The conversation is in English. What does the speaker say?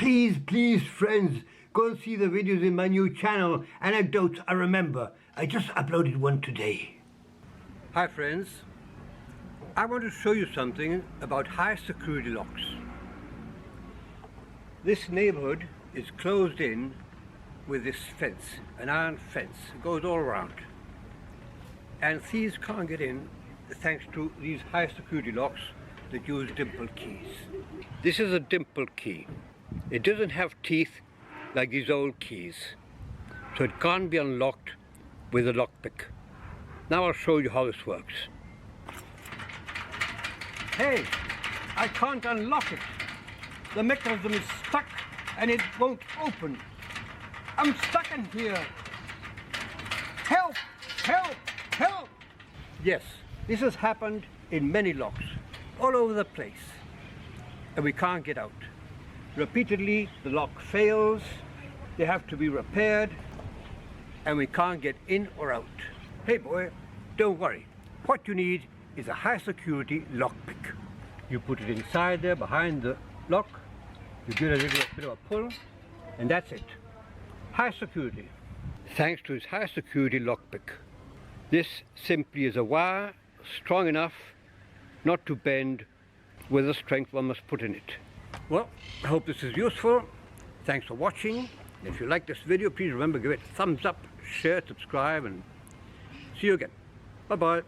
Please, friends, go and see the videos in my new channel, Anecdotes I Remember. I just uploaded one today. Hi friends, I want to show you something about high security locks. This neighborhood is closed in with this fence, an iron fence. It goes all around. And thieves can't get in thanks to these high security locks that use Dimple keys. This is a Dimple key. It doesn't have teeth like these old keys, so it can't be unlocked with a lockpick. Now I'll show you how this works. Hey, I can't unlock it. The mechanism is stuck and it won't open. I'm stuck in here. Help! Help! Help! Yes, this has happened in many locks, all over the place, and we can't get out. Repeatedly, the lock fails, they have to be repaired, and we can't get in or out. Hey boy, don't worry. What you need is a high security lockpick. You put it inside there behind the lock, you give it a little bit of a pull, and that's it. High security. Thanks to its high security lockpick. This simply is a wire strong enough not to bend with the strength one must put in it. Well, I hope this is useful. Thanks for watching. If you like this video, please remember to give it a thumbs up, share, subscribe, and see you again. Bye-bye.